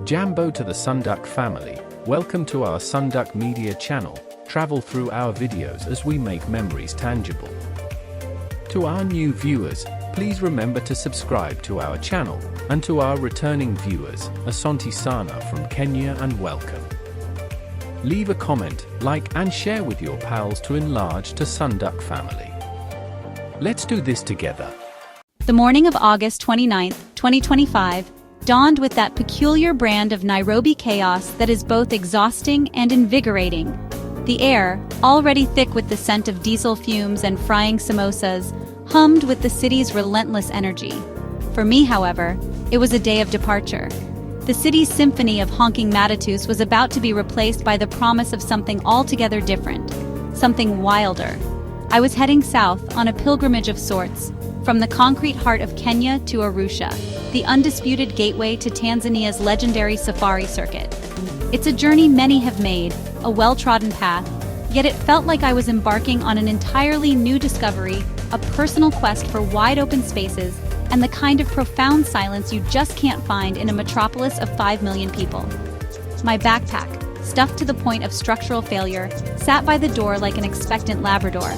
Jambo to the Sunduck family, welcome to our Sunduck Media channel. Travel through our videos as we make memories tangible. To our new viewers, please remember to subscribe to our channel, and to our returning viewers, Asante Sana from Kenya, and welcome. Leave a comment, like and share with your pals to enlarge to Sunduck family. Let's do this together. The morning of August 29, 2025, dawned with that peculiar brand of Nairobi chaos that is both exhausting and invigorating. The air, already thick with the scent of diesel fumes and frying samosas, hummed with the city's relentless energy. For me, however, it was a day of departure. The city's symphony of honking matatus was about to be replaced by the promise of something altogether different, something wilder. I was heading south on a pilgrimage of sorts, from the concrete heart of Kenya to Arusha, the undisputed gateway to Tanzania's legendary safari circuit. It's a journey many have made, a well-trodden path, yet it felt like I was embarking on an entirely new discovery, a personal quest for wide-open spaces and the kind of profound silence you just can't find in a metropolis of 5 million people. My backpack, stuffed to the point of structural failure, sat by the door like an expectant Labrador.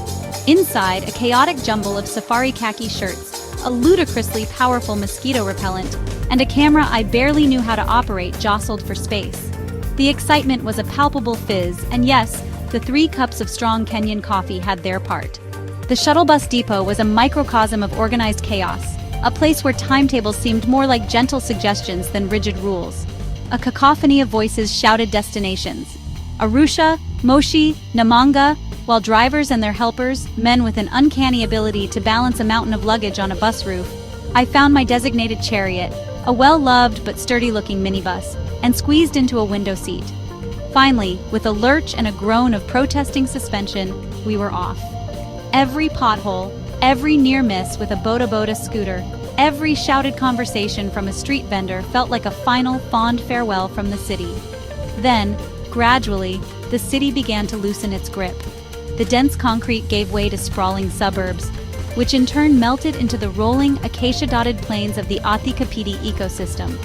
Inside, a chaotic jumble of safari khaki shirts, a ludicrously powerful mosquito repellent, and a camera I barely knew how to operate jostled for space. The excitement was a palpable fizz, and yes, the 3 cups of strong Kenyan coffee had their part. The shuttle bus depot was a microcosm of organized chaos, a place where timetables seemed more like gentle suggestions than rigid rules. A cacophony of voices shouted destinations: Arusha, Moshi, Namanga, while drivers and their helpers, men with an uncanny ability to balance a mountain of luggage on a bus roof. I found my designated chariot, a well-loved but sturdy-looking minibus, and squeezed into a window seat. Finally, with a lurch and a groan of protesting suspension, we were off. Every pothole, every near miss with a boda scooter, every shouted conversation from a street vendor felt like a final fond farewell from the city. Then, gradually, the city began to loosen its grip. The dense concrete gave way to sprawling suburbs, which in turn melted into the rolling, acacia-dotted plains of the Athi Kapiti ecosystem.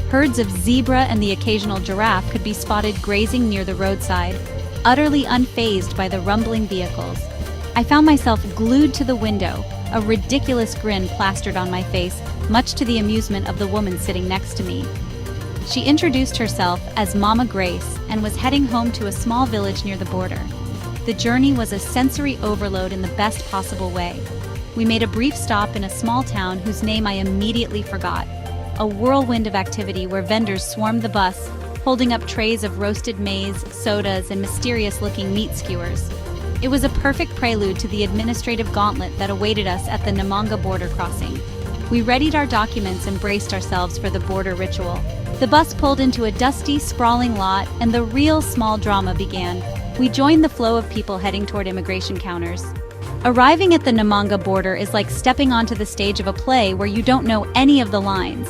Herds of zebra and the occasional giraffe could be spotted grazing near the roadside, utterly unfazed by the rumbling vehicles. I found myself glued to the window, a ridiculous grin plastered on my face, much to the amusement of the woman sitting next to me. She introduced herself as Mama Grace and was heading home to a small village near the border. The journey was a sensory overload in the best possible way. We made a brief stop in a small town whose name I immediately forgot, a whirlwind of activity where vendors swarmed the bus, holding up trays of roasted maize, sodas, and mysterious-looking meat skewers. It was a perfect prelude to the administrative gauntlet that awaited us at the Namanga border crossing. We readied our documents and braced ourselves for the border ritual. The bus pulled into a dusty, sprawling lot, and the real small drama began. We joined the flow of people heading toward immigration counters. Arriving at the Namanga border is like stepping onto the stage of a play where you don't know any of the lines.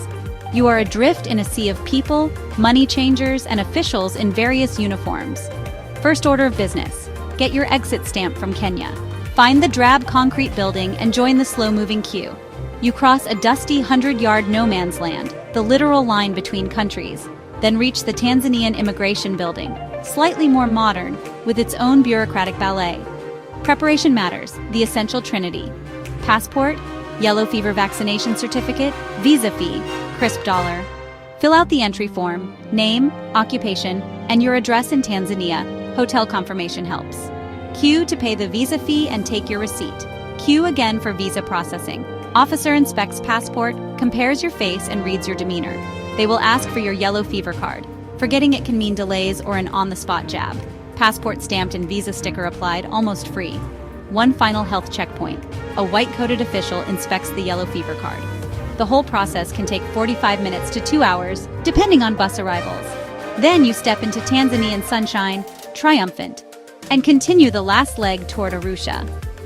You are adrift in a sea of people, money changers, and officials in various uniforms. First order of business: get your exit stamp from Kenya. Find the drab concrete building and join the slow-moving queue. You cross a dusty 100-yard no-man's land, the literal line between countries, then reach the Tanzanian immigration building, slightly more modern, with its own bureaucratic ballet. Preparation matters, the essential trinity: passport, yellow fever vaccination certificate, visa fee, crisp dollar. Fill out the entry form, name, occupation, and your address in Tanzania. Hotel confirmation helps. Queue to pay the visa fee and take your receipt. Queue again for visa processing. Officer inspects passport, compares your face, and reads your demeanor. They will ask for your yellow fever card. Forgetting it can mean delays or an on-the-spot jab. Passport stamped and visa sticker applied, almost free. One final health checkpoint. A white-coated official inspects the yellow fever card. The whole process can take 45 minutes to 2 hours, depending on bus arrivals. Then you step into Tanzanian sunshine, triumphant, and continue the last leg toward Arusha.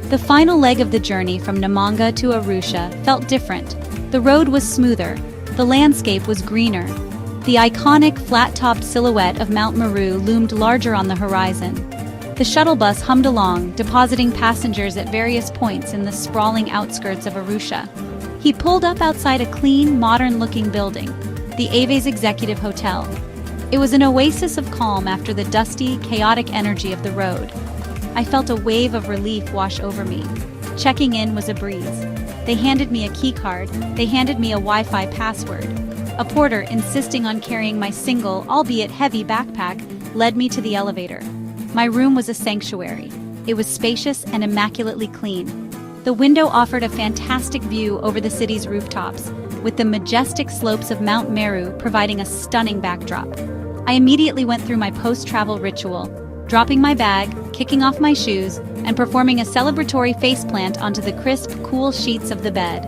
The final leg of the journey from Namanga to Arusha felt different. The road was smoother. The landscape was greener. The iconic flat-topped silhouette of Mount Meru loomed larger on the horizon. The shuttle bus hummed along, depositing passengers at various points in the sprawling outskirts of Arusha. He pulled up outside a clean, modern-looking building. the Aves Executive Hotel. It was an oasis of calm after the dusty, chaotic energy of the road. I felt a wave of relief wash over me. Checking in was a breeze. They handed me a key card. They handed me a Wi-Fi password. A porter, insisting on carrying my single, albeit heavy backpack, led me to the elevator. My room was a sanctuary. It was spacious and immaculately clean. The window offered a fantastic view over the city's rooftops, with the majestic slopes of Mount Meru providing a stunning backdrop. I immediately went through my post-travel ritual, dropping my bag, kicking off my shoes, and performing a celebratory faceplant onto the crisp, cool sheets of the bed.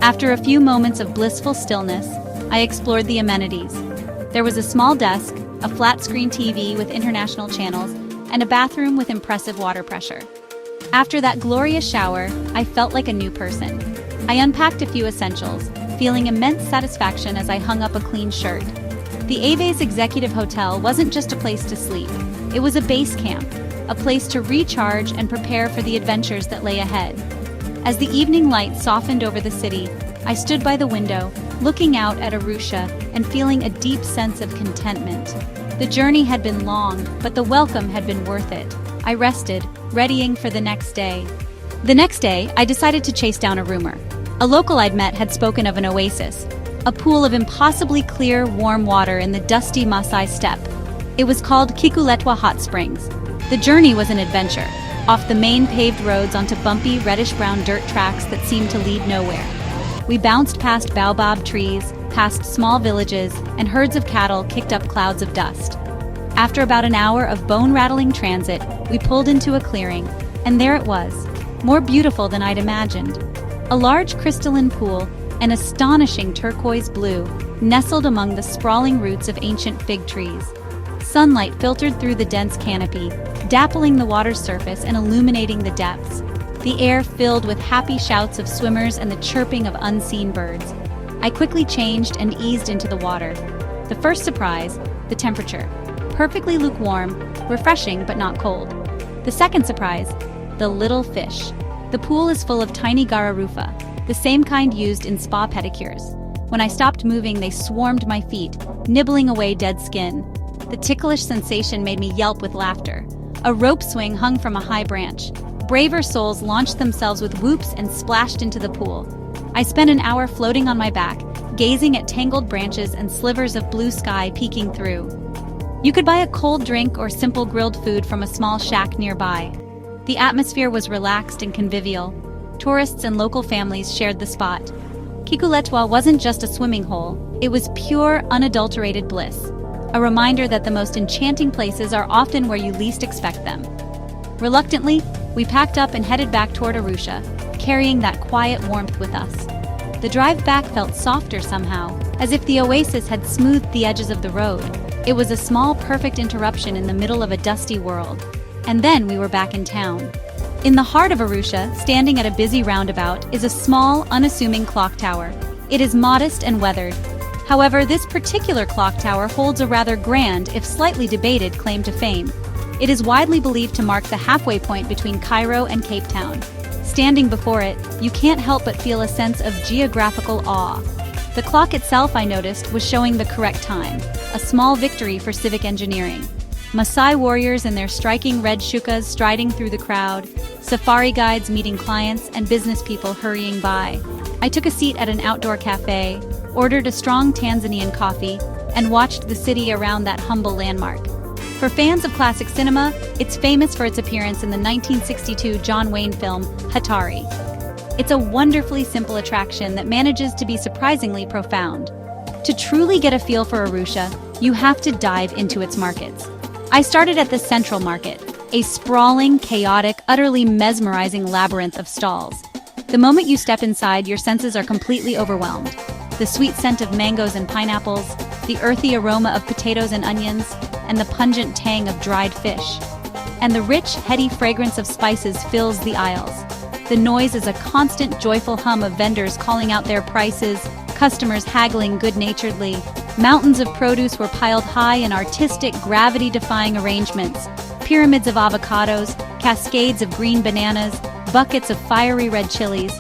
After a few moments of blissful stillness, I explored the amenities. There was a small desk, a flat-screen TV with international channels, and a bathroom with impressive water pressure. After that glorious shower, I felt like a new person. I unpacked a few essentials, feeling immense satisfaction as I hung up a clean shirt. The Aves Executive Hotel wasn't just a place to sleep. It was a base camp, a place to recharge and prepare for the adventures that lay ahead. As the evening light softened over the city, I stood by the window, looking out at Arusha and feeling a deep sense of contentment. The journey had been long, but the welcome had been worth it. I rested, readying for the next day. The next day, I decided to chase down a rumor. A local I'd met had spoken of an oasis, a pool of impossibly clear, warm water in the dusty Maasai steppe. It was called Kikuletwa Hot Springs. The journey was an adventure, off the main paved roads onto bumpy, reddish-brown dirt tracks that seemed to lead nowhere. We bounced past baobab trees, past small villages, and herds of cattle kicked up clouds of dust. After about an hour of bone-rattling transit, we pulled into a clearing, and there it was, more beautiful than I'd imagined. A large crystalline pool, an astonishing turquoise blue, nestled among the sprawling roots of ancient fig trees. Sunlight filtered through the dense canopy, dappling the water's surface and illuminating the depths. The air filled with happy shouts of swimmers and the chirping of unseen birds. I quickly changed and eased into the water. The first surprise, the temperature. Perfectly lukewarm, refreshing but not cold. The second surprise, the little fish. The pool is full of tiny gararufa, the same kind used in spa pedicures. When I stopped moving, they swarmed my feet, nibbling away dead skin. The ticklish sensation made me yelp with laughter. A rope swing hung from a high branch. Braver souls launched themselves with whoops and splashed into the pool. I spent an hour floating on my back, gazing at tangled branches and slivers of blue sky peeking through. You could buy a cold drink or simple grilled food from a small shack nearby. The atmosphere was relaxed and convivial. Tourists and local families shared the spot. Kikuletwa wasn't just a swimming hole, it was pure, unadulterated bliss. A reminder that the most enchanting places are often where you least expect them. Reluctantly, we packed up and headed back toward Arusha, carrying that quiet warmth with us. The drive back felt softer somehow, as if the oasis had smoothed the edges of the road. It was a small, perfect interruption in the middle of a dusty world. And then we were back in town. In the heart of Arusha, standing at a busy roundabout, is a small, unassuming clock tower. It is modest and weathered. However, this particular clock tower holds a rather grand, if slightly debated, claim to fame. It is widely believed to mark the halfway point between Cairo and Cape Town. Standing before it, you can't help but feel a sense of geographical awe. The clock itself, I noticed, was showing the correct time, a small victory for civic engineering. Maasai warriors in their striking red shukas striding through the crowd, safari guides meeting clients, and business people hurrying by. I took a seat at an outdoor cafe, ordered a strong Tanzanian coffee, and watched the city around that humble landmark. For fans of classic cinema, it's famous for its appearance in the 1962 John Wayne film, Hatari. It's a wonderfully simple attraction that manages to be surprisingly profound. To truly get a feel for Arusha, you have to dive into its markets. I started at the Central Market, a sprawling, chaotic, utterly mesmerizing labyrinth of stalls. The moment you step inside, your senses are completely overwhelmed. The sweet scent of mangoes and pineapples, the earthy aroma of potatoes and onions, and the pungent tang of dried fish. And the rich, heady fragrance of spices fills the aisles. The noise is a constant, joyful hum of vendors calling out their prices, customers haggling good-naturedly. Mountains of produce were piled high in artistic, gravity-defying arrangements. Pyramids of avocados, cascades of green bananas, buckets of fiery red chilies.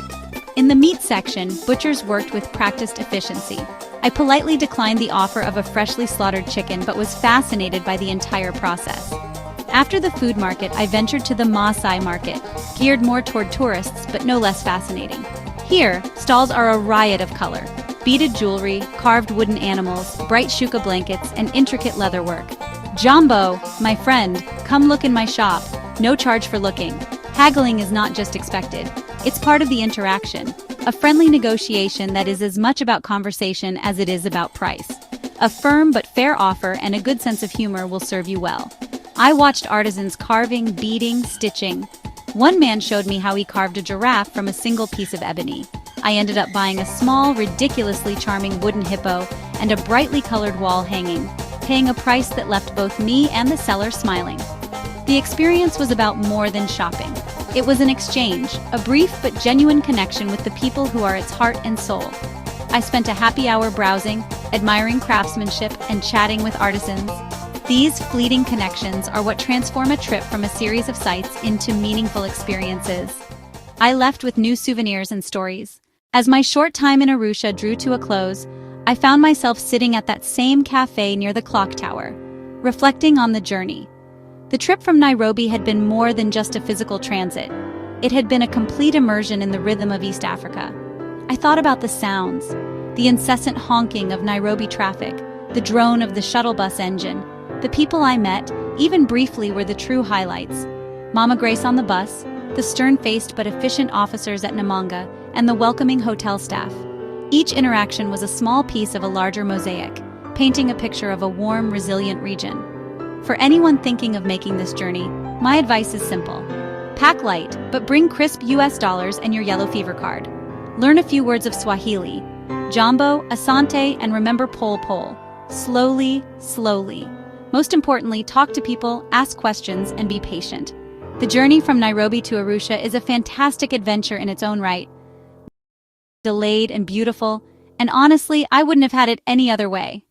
In the meat section, butchers worked with practiced efficiency. I politely declined the offer of a freshly slaughtered chicken but was fascinated by the entire process. After the food market, I ventured to the Maasai market, geared more toward tourists but no less fascinating. Here, stalls are a riot of color. Beaded jewelry, carved wooden animals, bright shuka blankets, and intricate leatherwork. Jumbo, my friend, come look in my shop. No charge for looking. Haggling is not just expected. It's part of the interaction. A friendly negotiation that is as much about conversation as it is about price. A firm but fair offer and a good sense of humor will serve you well. I watched artisans carving, beading, stitching. One man showed me how he carved a giraffe from a single piece of ebony. I ended up buying a small, ridiculously charming wooden hippo and a brightly colored wall hanging, paying a price that left both me and the seller smiling. The experience was about more than shopping. It was an exchange, a brief but genuine connection with the people who are its heart and soul. I spent a happy hour browsing, admiring craftsmanship, and chatting with artisans. These fleeting connections are what transform a trip from a series of sights into meaningful experiences. I left with new souvenirs and stories. As my short time in Arusha drew to a close, I found myself sitting at that same cafe near the clock tower, reflecting on the journey. The trip from Nairobi had been more than just a physical transit. It had been a complete immersion in the rhythm of East Africa. I thought about the sounds, the incessant honking of Nairobi traffic, the drone of the shuttle bus engine. The people I met, even briefly, were the true highlights. Mama Grace on the bus, the stern-faced but efficient officers at Namanga, and the welcoming hotel staff. Each interaction was a small piece of a larger mosaic, painting a picture of a warm, resilient region. For anyone thinking of making this journey, my advice is simple. Pack light, but bring crisp US dollars and your yellow fever card. Learn a few words of Swahili, Jambo, Asante, and remember Pole Pole. Slowly, slowly. Most importantly, talk to people, ask questions, and be patient. The journey from Nairobi to Arusha is a fantastic adventure in its own right. Delayed and beautiful, and honestly, I wouldn't have had it any other way.